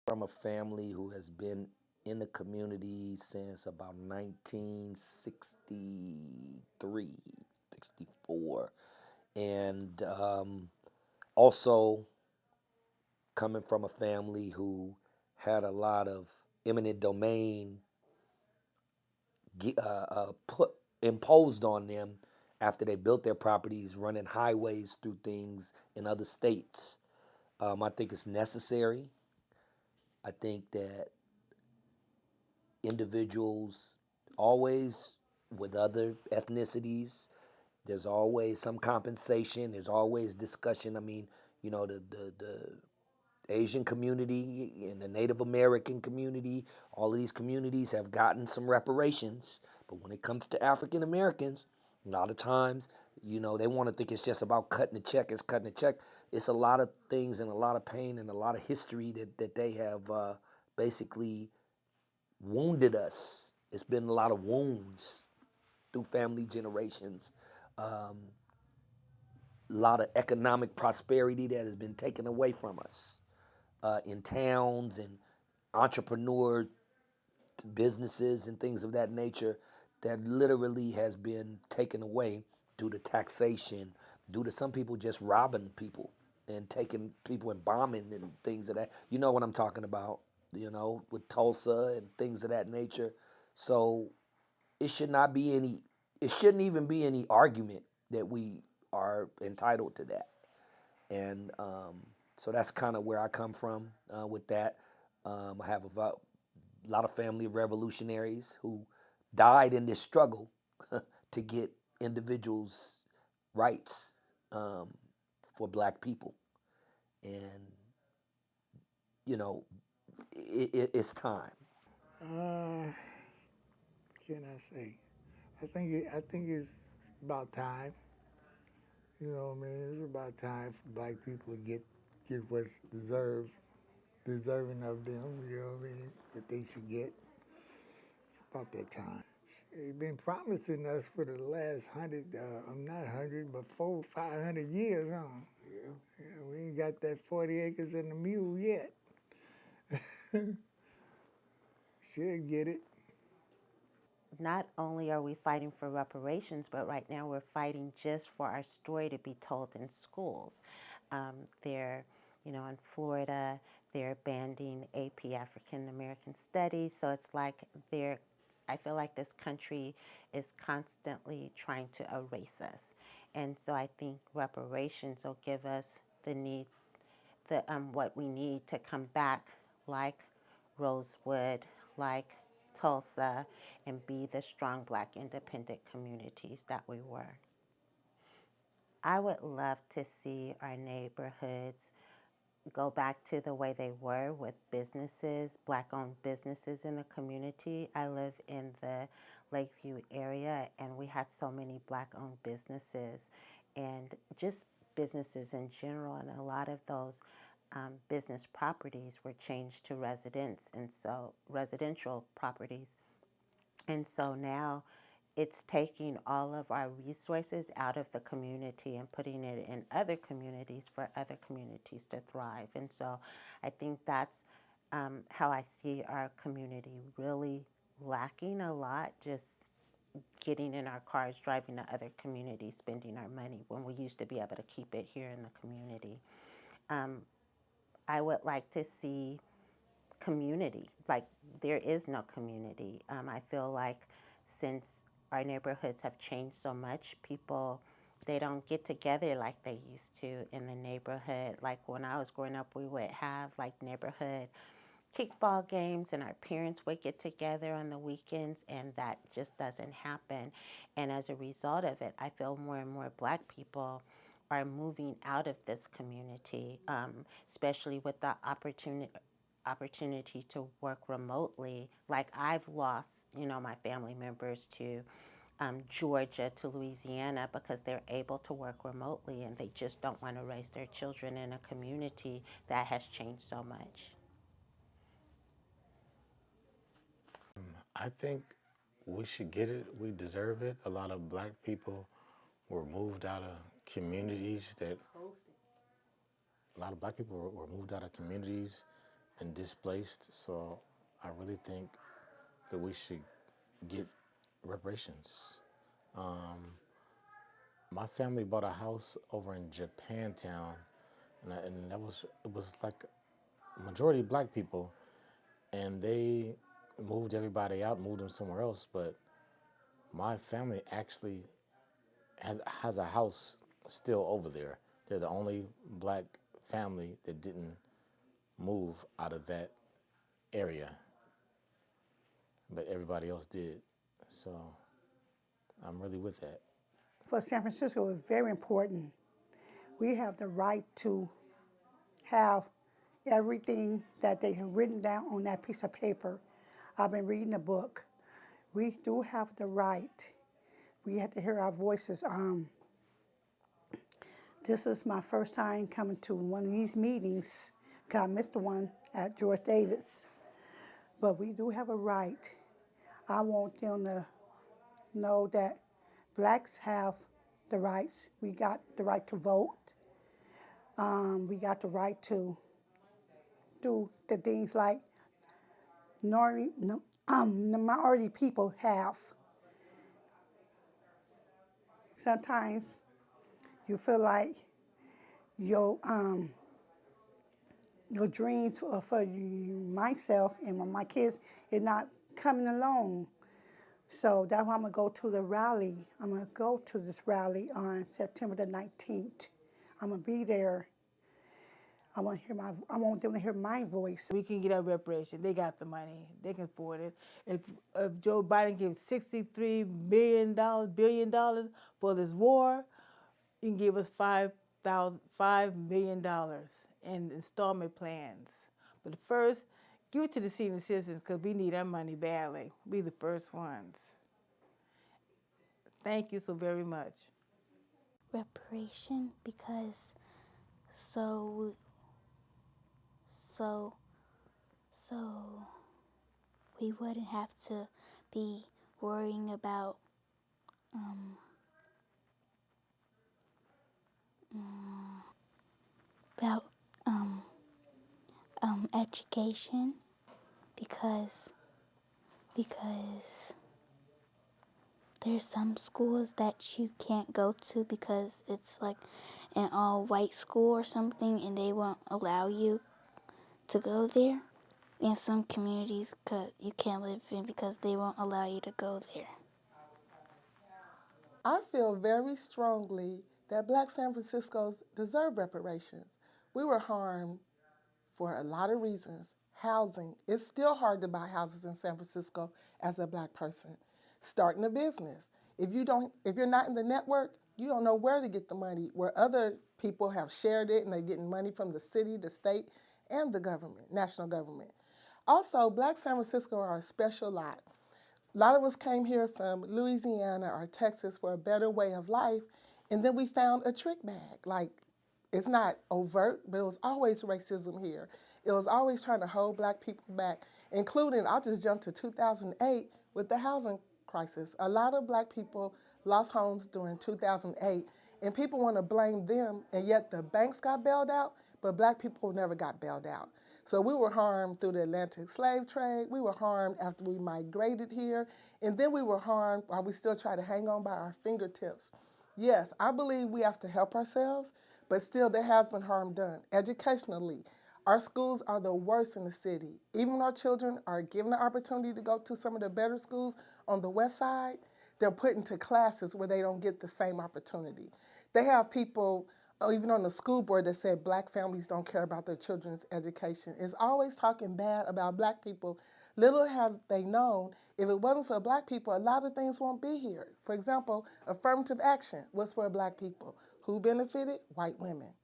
from a family who has been in the community since about 1963, 64. And also coming from a family who had a lot of eminent domain put imposed on them after they built their properties, running highways through things in other states. I think it's necessary. I think that individuals always with other ethnicities, there's always some compensation. There's always discussion. I mean, the Asian community and the Native American community, all of these communities have gotten some reparations. But when it comes to African Americans, a lot of times, they want to think it's just about cutting a check. It's cutting a check. It's a lot of things and a lot of pain and a lot of history that they have basically wounded us. It's been a lot of wounds through family generations. Um, a lot of economic prosperity that has been taken away from us in towns and entrepreneur businesses and things of that nature that literally has been taken away due to taxation, due to some people just robbing people and taking people and bombing and things of that. You know what I'm talking about, with Tulsa and things of that nature. So it should not be any, it shouldn't even be any argument that we are entitled to that. And so that's kind of where I come from with that. I have a lot of family of revolutionaries who died in this struggle to get individuals' rights for black people. And, you know, it's time. Uh, can I say? I think it's about time. You know what I mean? It's about time for black people to get what's deserving of them. You know what I mean? That they should get. It's about that time. They've been promising us for the last I'm not 100, but 500 years, huh? Yeah, we ain't got that 40 acres and a mule yet. Should get it. Not only are we fighting for reparations, but right now we're fighting just for our story to be told in schools. They're, in Florida, they're banning AP African American Studies. So it's like I feel like this country is constantly trying to erase us. And so I think reparations will give us what we need to come back, like Rosewood, like Tulsa, and be the strong Black independent communities that we were. I would love to see our neighborhoods go back to the way they were with businesses, Black owned businesses in the community. I live in the Lakeview area, and we had so many Black owned businesses and just businesses in general. And a lot of those business properties were changed to residential properties. And so now it's taking all of our resources out of the community and putting it in other communities for other communities to thrive. And so I think that's how I see our community really lacking a lot, just getting in our cars, driving to other communities, spending our money when we used to be able to keep it here in the community. Um, I would like to see community. Like, there is no community. I feel like since our neighborhoods have changed so much, people, they don't get together like they used to in the neighborhood. Like when I was growing up, we would have like neighborhood kickball games, and our parents would get together on the weekends, and that just doesn't happen. And as a result of it, I feel more and more Black people are moving out of this community, especially with the opportunity to work remotely. Like I've lost, my family members to Georgia, to Louisiana, because they're able to work remotely and they just don't want to raise their children in a community that has changed so much. I think we should get it. We deserve it. A lot of black people were moved out of communities that, a lot of black people were moved out of communities and displaced. So I really think that we should get reparations. My family bought a house over in Japantown, and it was like majority black people, and they moved everybody out, moved them somewhere else. But my family actually has a house still over there. They're the only black family that didn't move out of that area, but everybody else did. So I'm really with that. For San Francisco, it's very important. We have the right to have everything that they have written down on that piece of paper. I've been reading the book. We do have the right. We have to hear our voices. This is my first time coming to one of these meetings, because I missed the one at George Davis. But we do have a right. I want them to know that blacks have the rights. We got the right to vote. We got the right to do the things like the minority people have. Sometimes you feel like your dreams for myself and my kids is not coming along. So that's why I'm gonna go to the rally. I'm gonna go to this rally on September the 19th. I'm gonna be there. I want them to hear my voice. We can get our reparations. They got the money. They can afford it. If Joe Biden gives $63 billion for this war, you can give us $5 million in installment plans. But first, give it to the senior citizens because we need our money badly. We the first ones. Thank you so very much. Reparation because so we wouldn't have to be worrying about about education because there's some schools that you can't go to because it's like an all-white school or something, and they won't allow you to go there. In some communities you can't live in because they won't allow you to go there. I feel very strongly that Black San Franciscans deserve reparations. We were harmed for a lot of reasons. Housing, it's still hard to buy houses in San Francisco as a Black person. Starting a business. If you're not in the network, you don't know where to get the money, where other people have shared it and they're getting money from the city, the state, and the government, national government. Also, Black San Francisco are a special lot. A lot of us came here from Louisiana or Texas for a better way of life, and then we found a trick bag. Like, it's not overt, but it was always racism here. It was always trying to hold Black people back, including, I'll just jump to 2008 with the housing crisis. A lot of Black people lost homes during 2008, and people want to blame them, and yet the banks got bailed out, but Black people never got bailed out. So we were harmed through the Atlantic slave trade. We were harmed after we migrated here. And then we were harmed while we still try to hang on by our fingertips. Yes, I believe we have to help ourselves, but still there has been harm done. Educationally, our schools are the worst in the city. Even when our children are given the opportunity to go to some of the better schools on the west side, they're put into classes where they don't get the same opportunity. They have people even on the school board that said Black families don't care about their children's education. It's always talking bad about Black people. Little have they known, if it wasn't for Black people, a lot of things won't be here. For example, affirmative action was for Black people. Who benefited? White women.